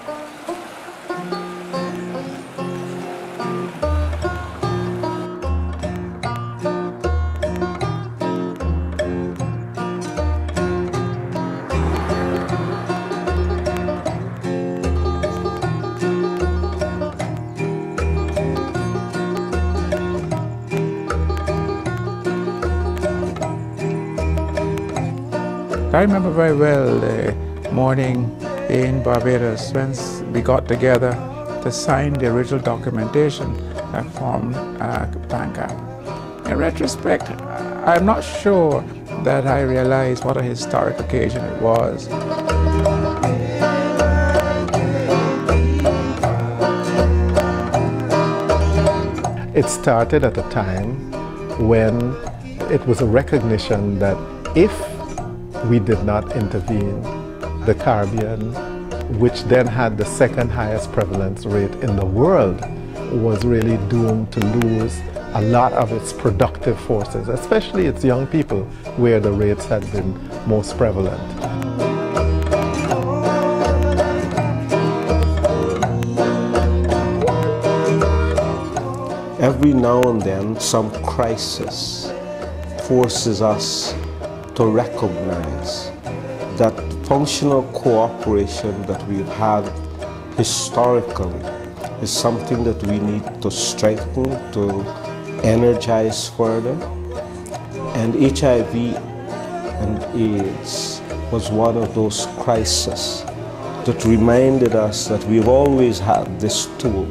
I remember very well the morning in Barbados when we got together to sign the original documentation that formed Pancap. In retrospect, I'm not sure that I realized what a historic occasion it was. It started at a time when it was a recognition that if we did not intervene, the Caribbean, which then had the second highest prevalence rate in the world, was really doomed to lose a lot of its productive forces, especially its young people, where the rates had been most prevalent. Every now and then, some crisis forces us to recognize that functional cooperation that we've had historically is something that we need to strengthen, to energize further. And HIV and AIDS was one of those crises that reminded us that we've always had this tool.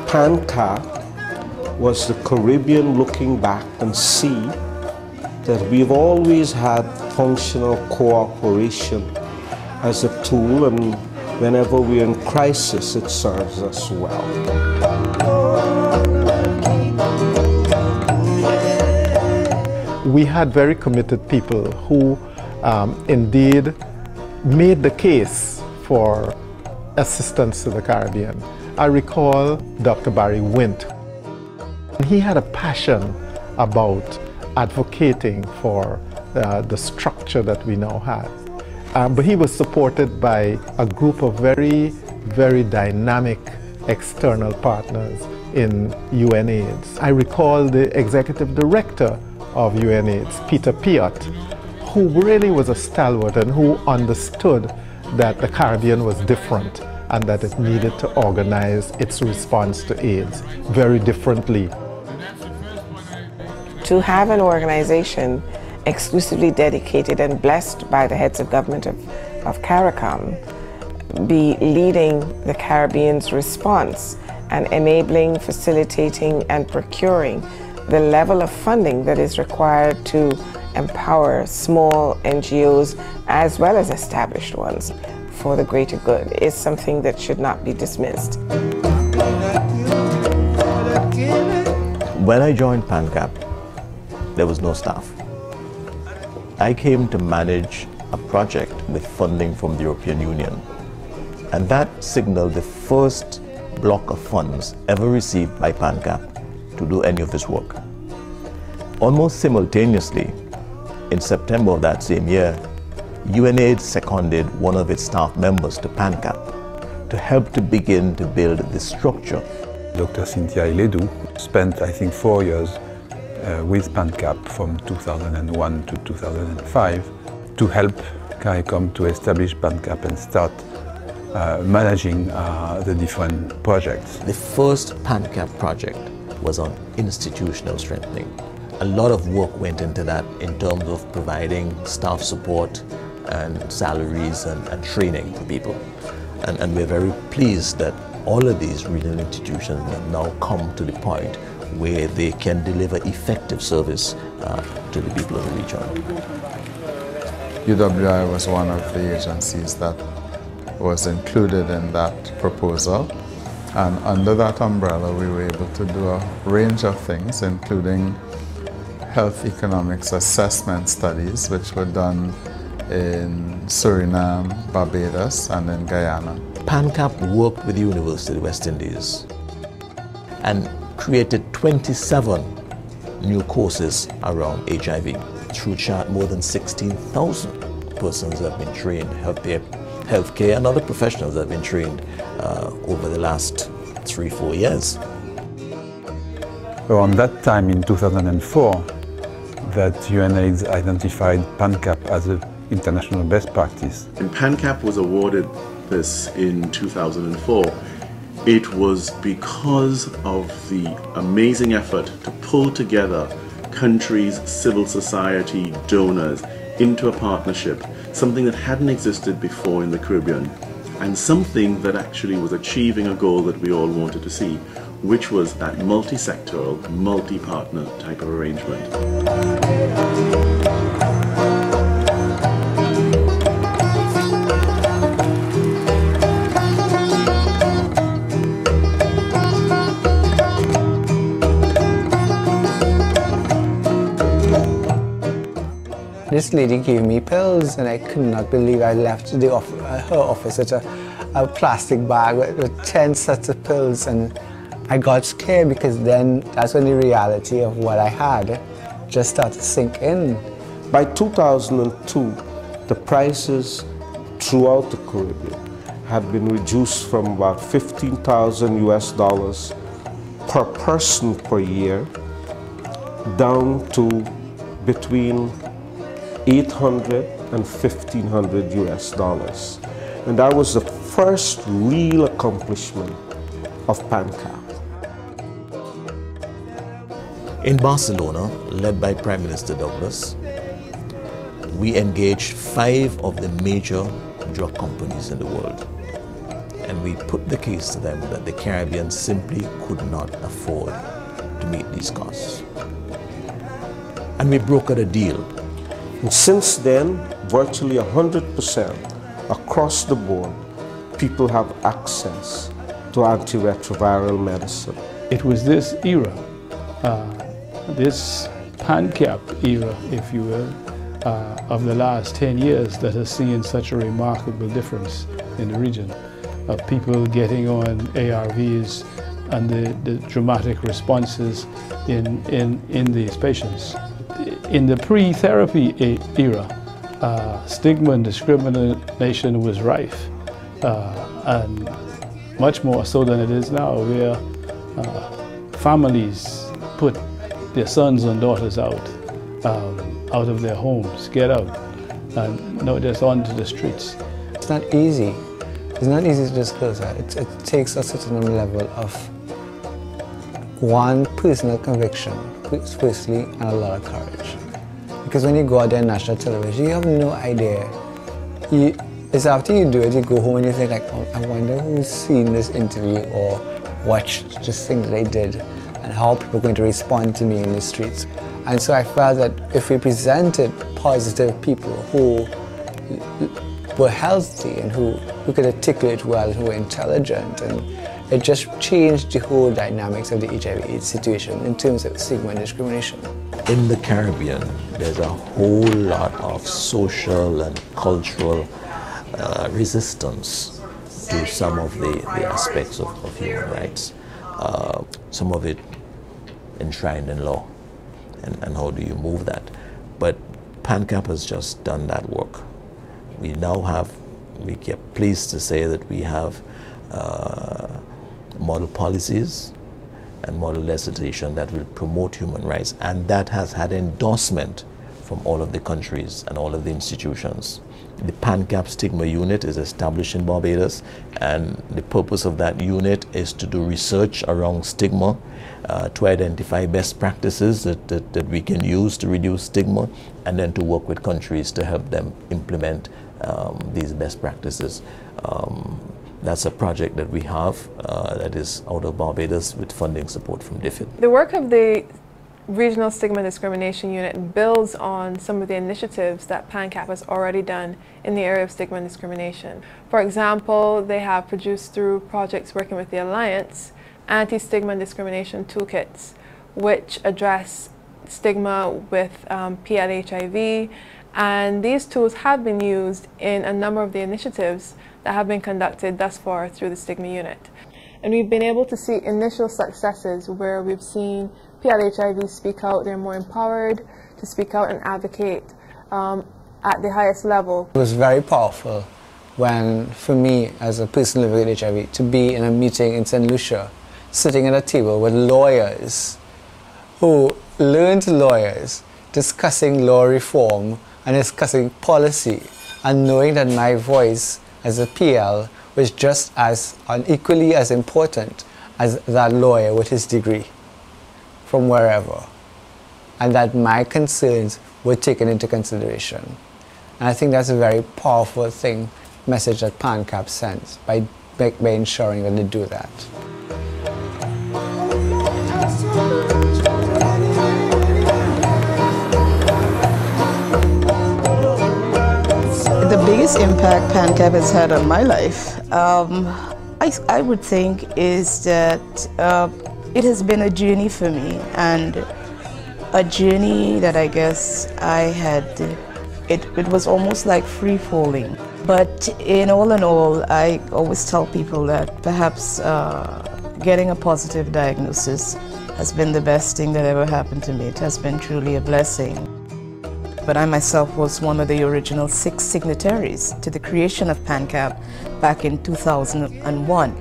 Pancap was the Caribbean looking back and see that we've always had functional cooperation as a tool, and whenever we're in crisis, it serves us well. We had very committed people who indeed made the case for assistance to the Caribbean. I recall Dr. Barry Wint. He had a passion about advocating for the structure that we now have. But he was supported by a group of very, very dynamic external partners in UNAIDS. I recall the executive director of UNAIDS, Peter Piot, who really was a stalwart and who understood that the Caribbean was different and that it needed to organize its response to AIDS very differently. To have an organization exclusively dedicated and blessed by the heads of government of CARICOM be leading the Caribbean's response and enabling, facilitating, and procuring the level of funding that is required to empower small NGOs as well as established ones for the greater good is something that should not be dismissed. When I joined Pancap, there was no staff. I came to manage a project with funding from the European Union, and that signaled the first block of funds ever received by Pancap to do any of this work. Almost simultaneously, in September of that same year, UNAIDS seconded one of its staff members to Pancap to help to begin to build this structure. Dr. Cynthia Iledu spent, I think, 4 years with Pancap from 2001 to 2005 to help CARICOM to establish Pancap and start managing the different projects. The first Pancap project was on institutional strengthening. A lot of work went into that in terms of providing staff support and salaries and training for people. And we're very pleased that all of these regional institutions have now come to the point where they can deliver effective service to the people of the region. UWI was one of the agencies that was included in that proposal, and under that umbrella we were able to do a range of things, including health economics assessment studies, which were done in Suriname, Barbados, and in Guyana. Pancap worked with the University of the West Indies and created 27 new courses around HIV. Through CHART, more than 16,000 persons have been trained, healthcare and other professionals that have been trained over the last 3-4 years. Around that time in 2004, that UNAIDS identified Pancap as an international best practice. And Pancap was awarded this in 2004. It was because of the amazing effort to pull together countries, civil society, donors into a partnership, something that hadn't existed before in the Caribbean, and something that actually was achieving a goal that we all wanted to see, which was that multi-sectoral, multi-partner type of arrangement. This lady gave me pills and I could not believe I left her office with a plastic bag with 10 sets of pills, and I got scared because then that's when the reality of what I had just started to sink in. By 2002, the prices throughout the Caribbean had been reduced from about 15,000 US dollars per person per year down to between 800 and 1,500 US dollars. And that was the first real accomplishment of Pancap. In Barcelona, led by Prime Minister Douglas, we engaged 5 of the major drug companies in the world. And we put the case to them that the Caribbean simply could not afford to meet these costs. And we brokered a deal. And since then, virtually 100% across the board, people have access to antiretroviral medicine. It was this era, this Pancap era, if you will, of the last 10 years that has seen such a remarkable difference in the region of people getting on ARVs and the dramatic responses in these patients. In the pre-therapy era, stigma and discrimination was rife, and much more so than it is now, where families put their sons and daughters out of their homes, get out, and not just onto the streets. It's not easy. It's not easy to disclose that. It takes a certain level of one, personal conviction, firstly, and a lot of courage. Because when you go out there on national television, you have no idea. It's after you do it, you go home and you think like, oh, I wonder who's seen this interview or watched this thing that I did and how people are going to respond to me in the streets. And so I felt that if we presented positive people who were healthy and who could articulate well, who were intelligent, and it just changed the whole dynamics of the HIV/AIDS situation in terms of stigma and discrimination. In the Caribbean, there's a whole lot of social and cultural resistance to some of the aspects of human rights. Some of it enshrined in law, and how do you move that? But Pancap has just done that work. We now have, we are pleased to say that we have model policies and model legislation that will promote human rights, and that has had endorsement from all of the countries and all of the institutions. The Pancap Stigma Unit is established in Barbados, and the purpose of that unit is to do research around stigma, to identify best practices that we can use to reduce stigma, and then to work with countries to help them implement these best practices. That's a project that we have that is out of Barbados with funding support from DFID. The work of the Regional Stigma Discrimination Unit builds on some of the initiatives that Pancap has already done in the area of stigma and discrimination. For example, they have produced through projects working with the Alliance anti-stigma and discrimination toolkits, which address stigma with PLHIV, and these tools have been used in a number of the initiatives that have been conducted thus far through the Stigma Unit. And we've been able to see initial successes where we've seen PLHIV speak out. They're more empowered to speak out and advocate at the highest level. It was very powerful when, for me, as a person living with HIV, to be in a meeting in St. Lucia, sitting at a table with lawyers who learned lawyers, discussing law reform and discussing policy, and knowing that my voice as a PL was just as and equally as important as that lawyer with his degree from wherever, and that my concerns were taken into consideration. And I think that's a very powerful message that Pancap sends by ensuring that they do that. The biggest impact Pancap has had on my life, I would think, is that it has been a journey for me, and a journey that I guess I had, it was almost like free-falling. But in all, I always tell people that perhaps getting a positive diagnosis has been the best thing that ever happened to me. It has been truly a blessing. But I myself was one of the original 6 signatories to the creation of Pancap back in 2001.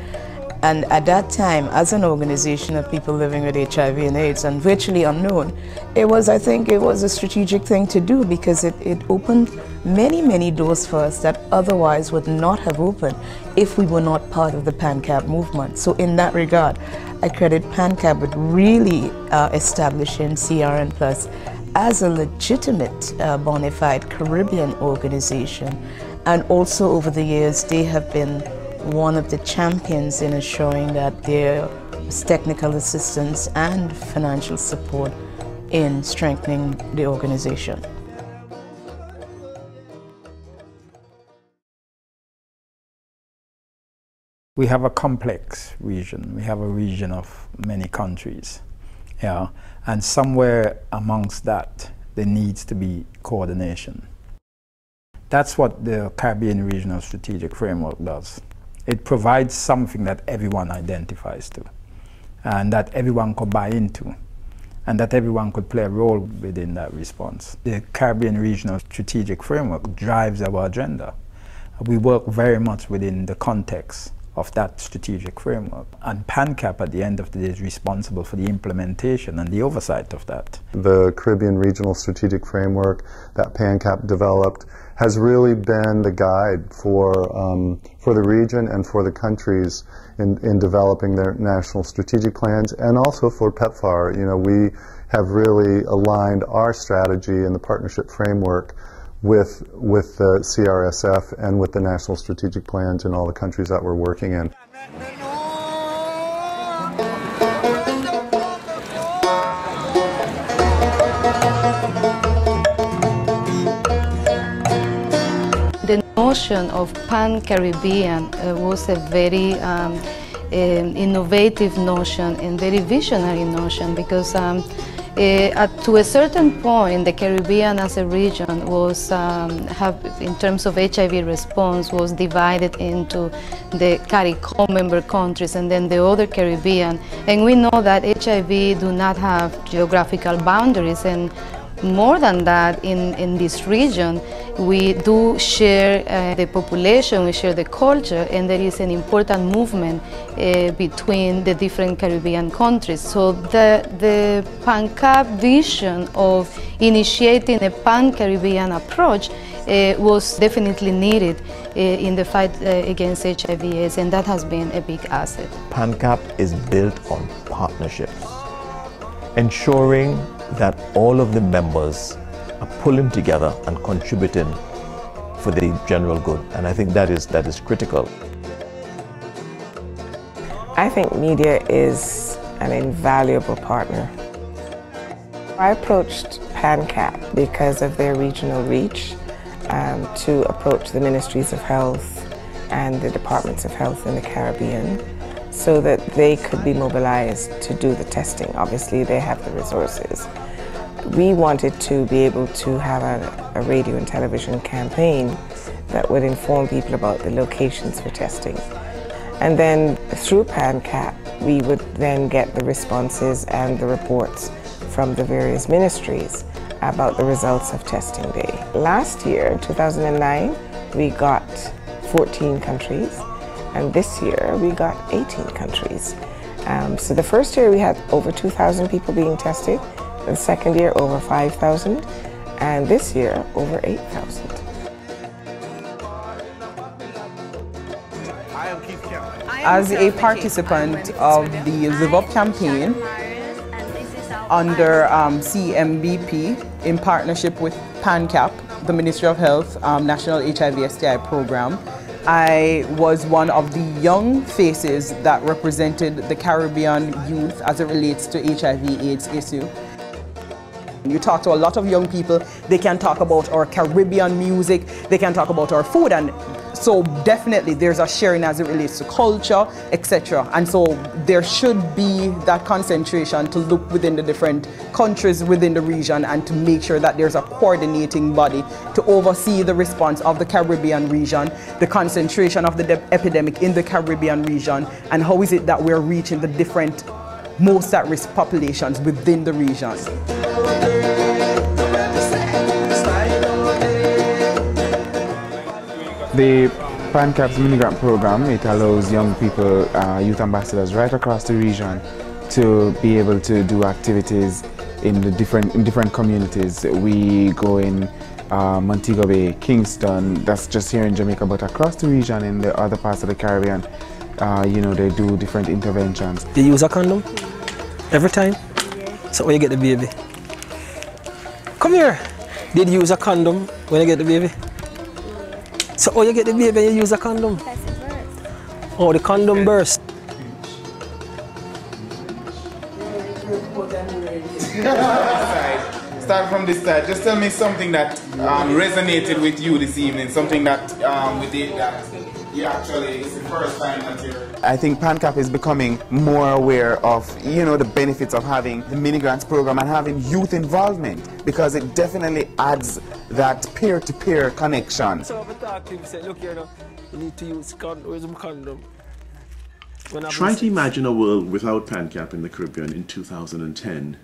And at that time, as an organization of people living with HIV and AIDS and virtually unknown, I think it was a strategic thing to do, because it opened many doors for us that otherwise would not have opened if we were not part of the Pancap movement. So in that regard, I credit Pancap with really establishing CRN Plus as a legitimate bona fide Caribbean organization. And also over the years, they have been one of the champions in ensuring that there is technical assistance and financial support in strengthening the organization. We have a complex region. We have a region of many countries. Yeah, and somewhere amongst that, there needs to be coordination. That's what the Caribbean Regional Strategic Framework does. It provides something that everyone identifies to, and that everyone could buy into, and that everyone could play a role within that response. The Caribbean Regional Strategic Framework drives our agenda. We work very much within the context of that strategic framework. And Pancap at the end of the day is responsible for the implementation and the oversight of that. The Caribbean Regional Strategic Framework that Pancap developed has really been the guide for the region and for the countries in developing their national strategic plans, and also for PEPFAR. You know, we have really aligned our strategy in the partnership framework with the CRSF and with the national strategic plans in all the countries that we're working in. The notion of Pan-Caribbean was a very innovative notion and very visionary notion, because to a certain point, the Caribbean as a region was, in terms of HIV response, was divided into the CARICOM member countries and then the other Caribbean. And we know that HIV do not have geographical boundaries, and more than that, in this region, we do share the population, we share the culture, and there is an important movement between the different Caribbean countries. So the Pancap vision of initiating a Pan-Caribbean approach was definitely needed in the fight against HIV AIDS, and that has been a big asset. Pancap is built on partnerships, ensuring that all of the members are pulling together and contributing for the general good, and I think that is critical. I think media is an invaluable partner. I approached Pancap because of their regional reach to approach the ministries of health and the departments of health in the Caribbean, so that they could be mobilized to do the testing. Obviously, they have the resources. We wanted to be able to have a radio and television campaign that would inform people about the locations for testing. And then through Pancap, we would then get the responses and the reports from the various ministries about the results of testing day. Last year, 2009, we got 14 countries, and this year we got 18 countries. So the first year we had over 2,000 people being tested, the second year over 5,000, and this year over 8,000. As a participant of the Live Up campaign under CMBP in partnership with Pancap, the Ministry of Health National HIV/STI program, I was one of the young faces that represented the Caribbean youth as it relates to HIV/AIDS issue. You talk to a lot of young people, they can talk about our Caribbean music, they can talk about our food, and so definitely there's a sharing as it relates to culture, etc. And so there should be that concentration to look within the different countries within the region and to make sure that there's a coordinating body to oversee the response of the Caribbean region, the concentration of the epidemic in the Caribbean region, and how is it that we're reaching the different most at-risk populations within the region. The Pancap's mini-grant program, it allows young people, youth ambassadors right across the region to be able to do activities in different communities. We go in Montego Bay, Kingston, that's just here in Jamaica, but across the region in the other parts of the Caribbean, you know, they do different interventions. You use a condom every time? Yeah. So when you get the baby? Come here! Did you use a condom when you get the baby? So oh, you get the baby and you use a condom? Oh, the condom burst. Start from this side. Just tell me something that resonated with you this evening, something that we did that you actually, it's the first time that you're... I think Pancap is becoming more aware of, you know, the benefits of having the mini-grants program and having youth involvement, because it definitely adds that peer-to-peer connection. So I talk to him, say, look here now, you need to use condom. Try to imagine a world without Pancap in the Caribbean in 2010.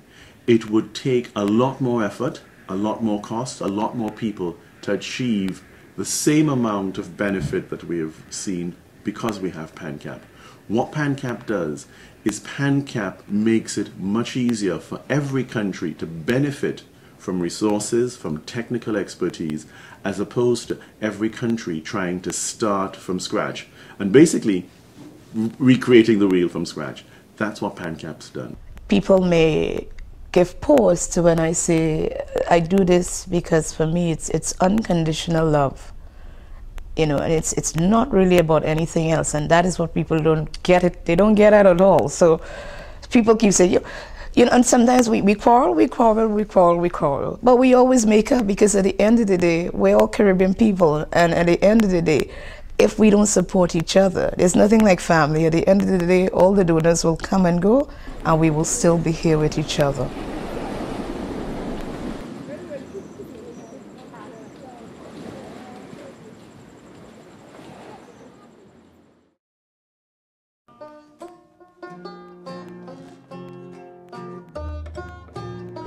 It would take a lot more effort, a lot more cost, a lot more people to achieve the same amount of benefit that we have seen because we have Pancap. What Pancap does is Pancap makes it much easier for every country to benefit from resources, from technical expertise, as opposed to every country trying to start from scratch and basically recreating the wheel from scratch. That's what Pancap's done. People may give pause to when I say I do this because for me it's unconditional love, you know, and it's not really about anything else, and that is what people don't get it. They don't get it at all. So people keep saying, you know, and sometimes we quarrel, but we always make up, because at the end of the day we're all Caribbean people, and at the end of the day, if we don't support each other, there's nothing like family. At the end of the day, all the donors will come and go, and we will still be here with each other.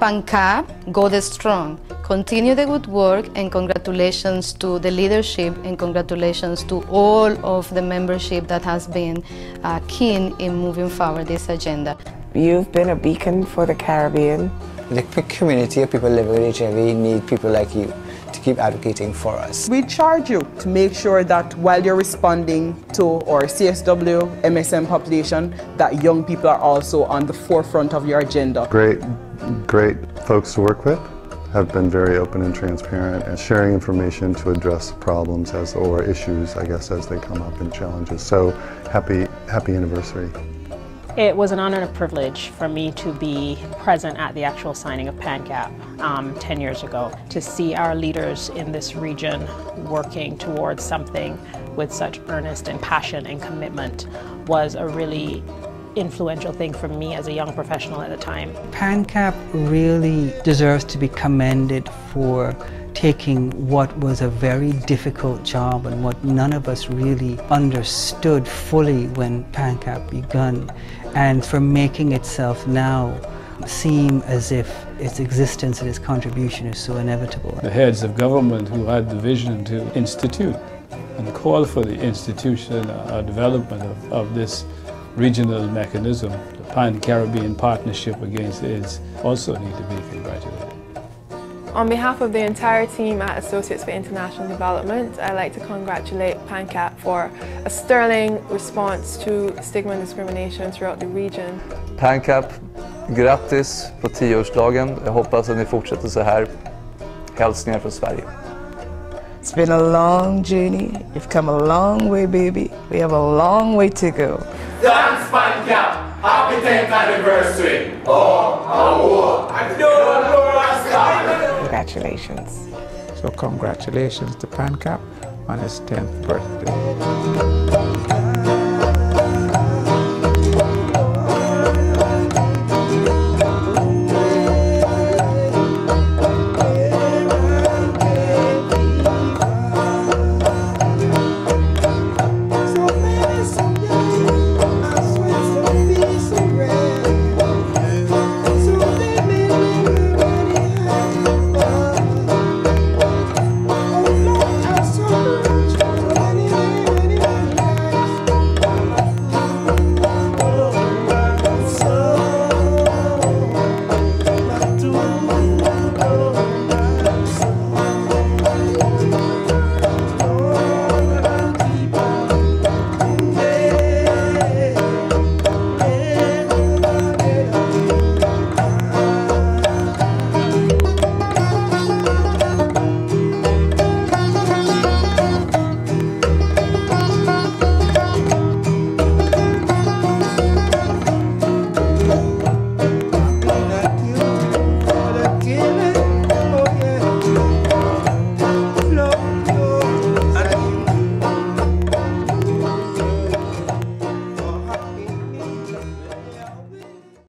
Pancap, God strong. Continue the good work, and congratulations to the leadership, and congratulations to all of the membership that has been keen in moving forward this agenda. You've been a beacon for the Caribbean. The community of people living with HIV need people like you to keep advocating for us. We charge you to make sure that while you're responding to our CSW, MSM population, that young people are also on the forefront of your agenda. Great folks to work with, have been very open and transparent and sharing information to address problems or issues, I guess, as they come up and challenges. So happy anniversary. It was an honor and a privilege for me to be present at the actual signing of Pancap 10 years ago. To see our leaders in this region working towards something with such earnest and passion and commitment was a really influential thing for me as a young professional at the time. Pancap really deserves to be commended for taking what was a very difficult job and what none of us really understood fully when Pancap began, and for making itself now seem as if its existence and its contribution is so inevitable. The heads of government who had the vision to institute and call for the institution development of this regional mechanism, the Pan-Caribbean Partnership Against AIDS, also need to be congratulated. On behalf of the entire team at Associates for International Development, I'd like to congratulate Pancap for a sterling response to stigma and discrimination throughout the region. Pancap, grattis på 10-årsdagen. Jag hoppas att ni fortsätter så här. Hälsningar från Sverige. It's been a long journey. You've come a long way, baby. We have a long way to go. Thanks, Pancap. Happy 10th anniversary. Congratulations. So congratulations to Pancap on his 10th birthday.